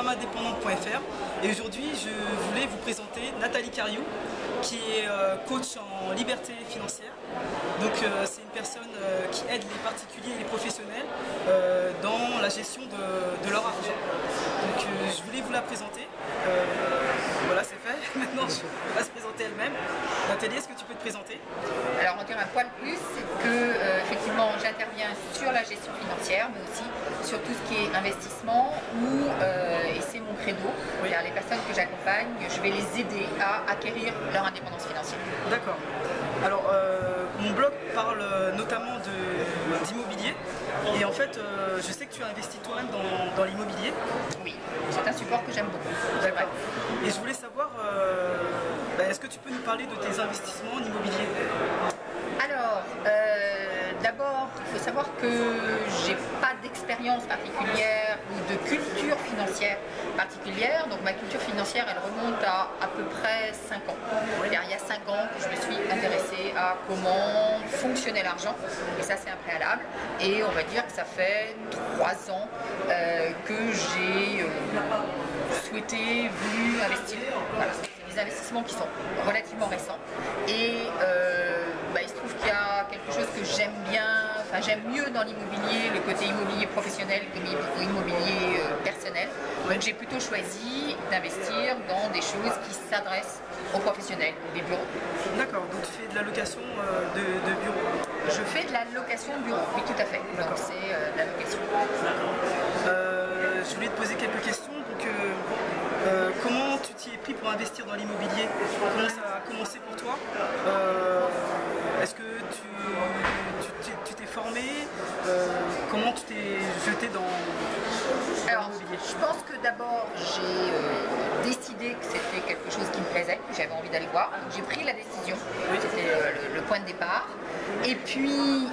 femmeindépendante.fr et aujourd'hui je voulais vous présenter Nathalie Cariou qui est coach en liberté financière. Donc c'est une personne qui aide les particuliers et les professionnels dans la gestion de leur argent. Donc je voulais vous la présenter. Voilà, c'est fait. Maintenant je vais se présenter elle-même. Nathalie, est-ce que tu peux te présenter? Alors on dirait un poil plus, c'est que effectivement j'interviens sur la gestion financière, mais aussi sur tout ce qui est investissement et c'est mon credo. Oui. Les personnes que j'accompagne, je vais les aider à acquérir leur indépendance financière. D'accord. Alors mon blog parle notamment d'immobilier et en fait je sais que tu as investi toi-même dans l'immobilier. Oui, c'est un support que j'aime beaucoup. D'accord. Et je voulais savoir, est-ce que tu peux nous parler de tes investissements en immobilier? Alors, d'abord, il faut savoir que j'ai pas d'expérience particulière ou de culture financière particulière. Donc ma culture financière, elle remonte à peu près 5 ans. Il y a 5 ans que je me suis intéressée à comment fonctionnait l'argent. Et ça, c'est un préalable. Et on va dire que ça fait 3 ans que j'ai souhaité, voulu investir. Voilà. C'est des investissements qui sont relativement récents. Et il se trouve qu'il y a quelque chose que j'aime bien, enfin j'aime mieux dans l'immobilier, le côté immobilier professionnel que immobilier personnel. Donc j'ai plutôt choisi d'investir dans des choses qui s'adressent aux professionnels, des bureaux. D'accord, donc tu fais de la location de bureaux? Je fais de la location de bureaux, oui tout à fait. Donc c'est de la location. D'accord. Je voulais te poser quelques questions. Donc, comment tu t'y es pris pour investir dans l'immobilier? Comment ça a commencé pour toi? Est-ce que tu t'es formé? Comment tu t'es jeté dans l'immobilier? Je pense que d'abord j'ai décidé que c'était quelque chose qui me plaisait, que j'avais envie d'aller voir. J'ai pris la décision, oui. C'était le point de départ. Et puis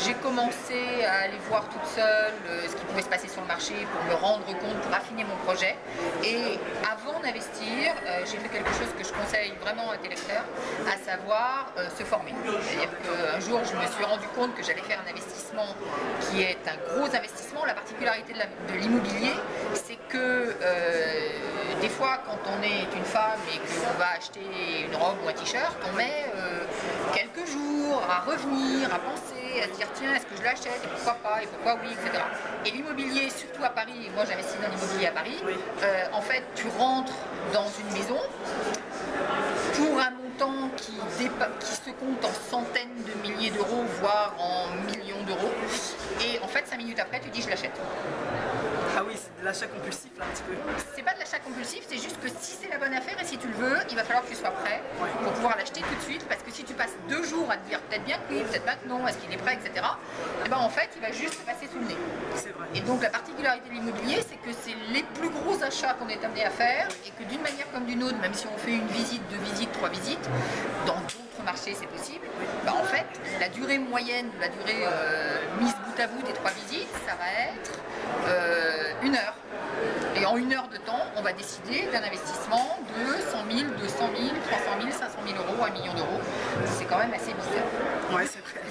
j'ai commencé à aller voir toute seule ce qui pouvait se passer sur le marché pour me rendre compte, pour affiner mon projet. Et avant d'investir, j'ai fait quelque chose que je conseille vraiment à tes lecteurs, à savoir se former. C'est-à-dire qu'un jour je me suis rendu compte que j'allais faire un investissement qui est un gros investissement. La particularité de l'immobilier, c'est que des fois quand on est une femme et qu'on va acheter une robe ou un t-shirt, on met quelques jours à revenir, à penser, à se dire tiens, est-ce que je l'achète et pourquoi pas et pourquoi oui, etc. Et l'immobilier, surtout à Paris, moi j'investis dans l'immobilier à Paris, oui. En fait tu rentres dans une maison pour un montant qui se compte en centaines de milliers d'euros, voire en millions d'euros, et en fait 5 minutes après tu dis je l'achète. Ah oui, c'est de l'achat compulsif là un petit peu. C'est pas de l'achat compulsif, c'est juste que si c'est la bonne affaire et si tu le veux, il va falloir que tu sois prêt pour pouvoir l'acheter tout de suite, parce que si tu passes 2 jours à te dire peut-être bien que oui, peut-être pas que non, est-ce qu'il est prêt, etc. Et ben en fait, il va juste passer sous le nez. C'est vrai. Et donc la particularité de l'immobilier, c'est que c'est les plus gros achats qu'on est amené à faire et que d'une manière comme d'une autre, même si on fait une visite, 2 visites, 3 visites, dans d'autres marchés c'est possible, ben en fait, la durée moyenne, la durée mise bout à bout des 3 visites, ça va être 1 heure. Et en 1 heure de temps, on va décider d'un investissement de 100 000, 200 000, 300 000, 500 000 euros, 1 million d'euros. C'est quand même assez bizarre. Ouais, c'est vrai.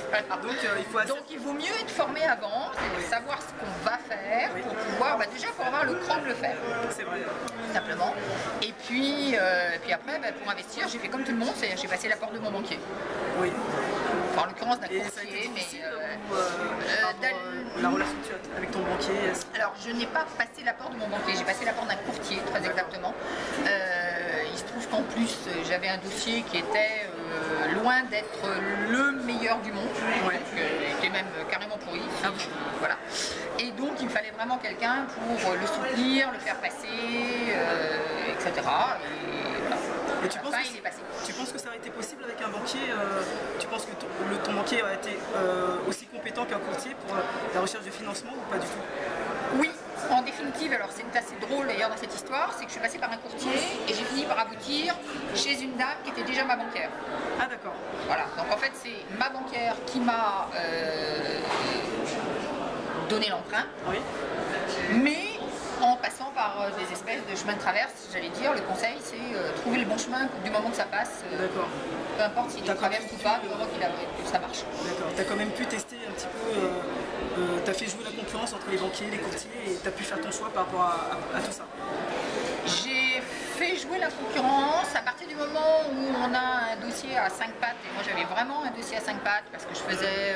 Voilà. Donc il vaut mieux être formé avant, savoir ce qu'on va faire pour pouvoir, déjà pour avoir le cran de le faire. C'est vrai. Tout simplement. Et puis après, pour investir, j'ai fait comme tout le monde, c'est-à-dire j'ai passé la porte de mon banquier. Oui. Enfin, en l'occurrence d'un courtier, mais la relation que tu as avec ton banquier. Alors, je n'ai pas passé la porte de mon banquier, j'ai passé la porte d'un courtier, très exactement. Il se trouve qu'en plus, j'avais un dossier qui était loin d'être le meilleur du monde, qui était même carrément pourri. Voilà. Et donc, il me fallait vraiment quelqu'un pour le soutenir, le faire passer, etc. Et voilà. Et tu penses que ça aurait été possible avec un banquier? Tu penses que ton banquier aurait été aussi compétent qu'un courtier pour la recherche de financement ou pas du tout? Oui, en définitive, alors c'est assez drôle d'ailleurs dans cette histoire, c'est que je suis passée par un courtier et j'ai fini par aboutir chez une dame qui était déjà ma banquière. Ah d'accord. Voilà, donc en fait c'est ma banquière qui m'a donné l'emprunt, oui. Mais en passant par des espèces de chemins de traverse, j'allais dire, le conseil c'est trouver le bon chemin du moment que ça passe, peu importe si tu traverses ou pas, du moment que ça marche. D'accord, tu as quand même pu tester un petit peu tu as fait jouer la concurrence entre les banquiers, les courtiers et tu as pu faire ton choix par rapport à tout ça? J'ai fait jouer la concurrence à partir du moment où on a un dossier à 5 pattes, et moi j'avais vraiment un dossier à 5 pattes parce que je faisais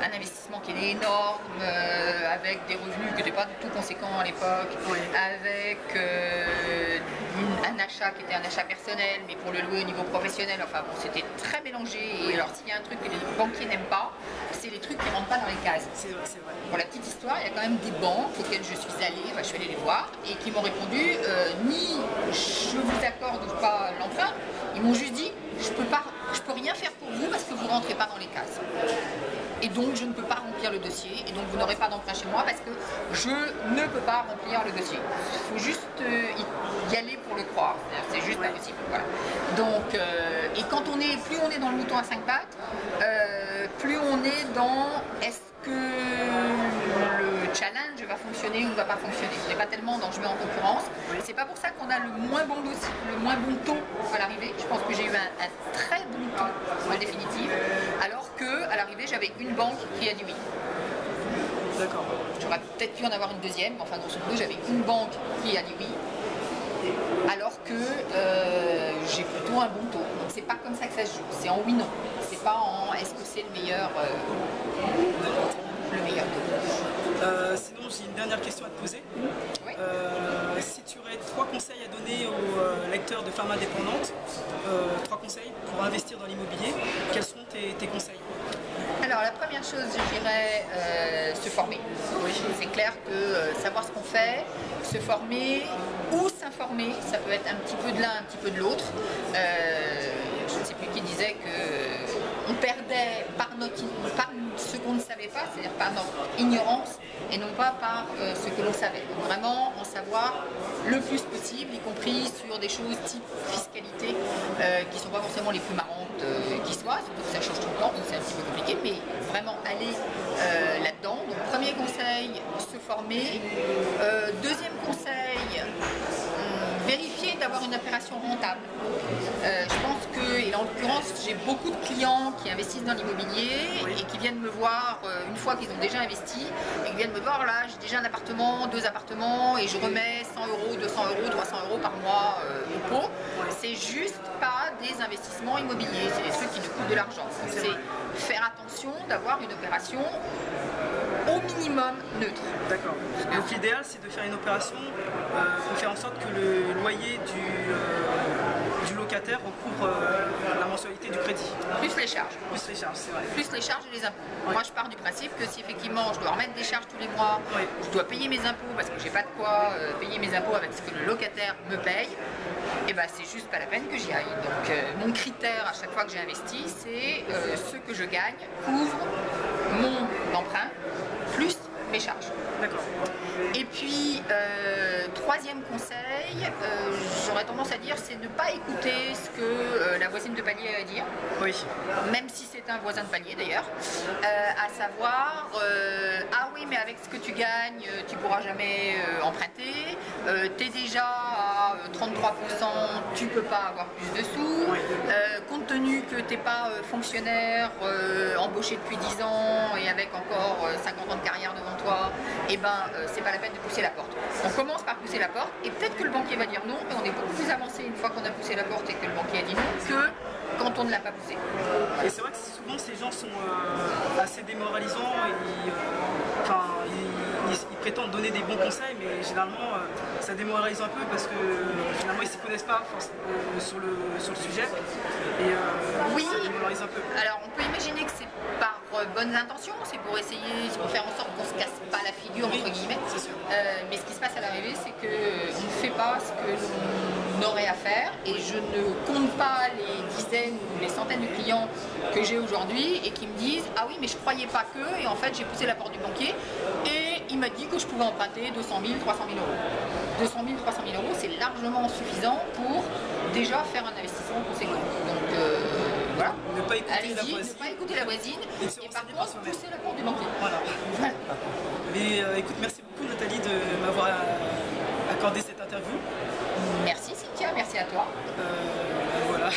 un investissement qui était énorme, avec des revenus qui n'étaient pas du tout conséquents à l'époque, avec un achat qui était un achat personnel mais pour le louer au niveau professionnel, enfin bon, c'était très mélangé. Et alors s'il y a un truc que les banquiers n'aiment pas, c'est les trucs qui ne rentrent pas dans les cases. C'est vrai. Pour la petite histoire, il y a quand même des banques auxquelles je suis allée, je suis allée les voir, et qui m'ont répondu ni je vous accorde pas l'emprunt, ils m'ont juste dit je peux rien faire pour vous parce que vous ne rentrez pas dans les cases. Et donc je ne peux pas remplir le dossier, et donc vous n'aurez pas d'emprunt chez moi parce que je ne peux pas remplir le dossier. Il faut juste y aller pour le croire, c'est juste pas possible. Voilà. Donc, et quand plus on est dans le mouton à 5 pattes, plus on est dans est-ce que le challenge va fonctionner ou ne va pas fonctionner. On n'est pas tellement dans je mets en concurrence. C'est pas pour ça qu'on a le moins bon dossier, le moins bon taux à l'arrivée. Je pense que j'ai eu un très bon taux en définitive, alors que à l'arrivée j'avais une banque qui a dit oui. D'accord. J'aurais peut-être pu en avoir une deuxième, mais enfin grosso modo j'avais une banque qui a dit oui, alors que j'ai plutôt un bon taux. Donc c'est pas comme ça que ça se joue, c'est en oui-non. C'est pas en est-ce que c'est le meilleur taux. Sinon j'ai une dernière question à te poser. Oui. Si tu aurais 3 conseils à donner aux lecteurs de femmes indépendantes, 3 conseils pour investir dans l'immobilier, quels sont tes conseils? Alors la première chose, je dirais se former. Oui, c'est clair que savoir ce qu'on fait, se former ou s'informer, ça peut être un petit peu de l'un, un petit peu de l'autre. Je ne sais plus qui disait que on perdait par ce qu'on ne savait pas, c'est-à-dire par notre ignorance, et non pas par ce que l'on savait. Donc vraiment en savoir le plus possible, y compris sur des choses type fiscalité, qui ne sont pas forcément les plus marrantes qui soient, surtout que ça change tout le temps, donc c'est un petit peu compliqué, mais vraiment aller là-dedans. Donc premier conseil, se former. Deuxième conseil, vérifier d'avoir une opération rentable. Je pense que, et en l'occurrence, j'ai beaucoup de clients qui investissent dans l'immobilier et qui viennent me voir une fois qu'ils ont déjà investi, et qui viennent me voir, là j'ai déjà un appartement, 2 appartements, et je remets 100 euros, 200 euros, 300 euros par mois au pot. C'est juste pas des investissements immobiliers, c'est des trucs qui nous coûtent de l'argent. C'est faire attention d'avoir une opération au minimum neutre. D'accord. Donc l'idéal c'est de faire une opération pour faire en sorte que le loyer du locataire recouvre la mensualité du crédit. Plus les charges. Plus les charges, c'est vrai. Plus les charges et les impôts. Oui. Moi je pars du principe que si effectivement je dois remettre des charges tous les mois, je dois payer mes impôts parce que j'ai pas de quoi payer mes impôts avec ce que le locataire me paye, et ben c'est juste pas la peine que j'y aille. Donc mon critère à chaque fois que j'ai investi, c'est ce que je gagne couvre mon emprunt plus mes charges. D'accord. Et puis, troisième conseil, j'aurais tendance à dire, c'est ne pas écouter ce que la voisine de palier a à dire. Oui. Même si c'est un voisin de palier d'ailleurs. À savoir, ah oui, mais avec ce que tu gagnes, tu pourras jamais emprunter. Tu es déjà à 33%, tu peux pas avoir plus de sous. Oui. Compte tenu que tu n'es pas fonctionnaire, embauché depuis 10 ans et avec encore 50 ans de carrière devant toi, et ben c'est pas la peine de pousser la porte. On commence par pousser la porte et peut-être que le banquier va dire non, mais on est beaucoup plus avancé une fois qu'on a poussé la porte et que le banquier a dit non que quand on ne l'a pas poussé. Et c'est vrai que souvent ces gens sont assez démoralisants et ils prétendent donner des bons conseils, mais généralement ça démoralise un peu parce que finalement ils ne s'y connaissent pas sur le sujet et oui, ça démoralise un peu. Alors on peut imaginer que c'est par bonnes intentions, c'est pour essayer, c'est pour faire en sorte qu'on se casse pas la figure entre guillemets. C'est sûr. Mais ce qui se passe à l'arrivée, c'est qu'on ne fait pas ce que l'on aurait à faire, et je ne compte pas les dizaines ou les centaines de clients que j'ai aujourd'hui et qui me disent ah oui mais je croyais pas que, et en fait j'ai poussé la porte du banquier et il m'a dit que je pouvais emprunter 200 000, 300 000 euros. 200 000, 300 000 euros, c'est largement suffisant pour déjà faire un investissement conséquent. Donc voilà, Ne pas écouter la allez-y, voisine. ne pas écouter la voisine Et se et par renseigner par contre soi-même. pousser la porte du banquier. Voilà. Voilà. Mais écoute, merci beaucoup Nathalie de m'avoir accordé cette interview. Merci Cynthia, merci à toi. Voilà.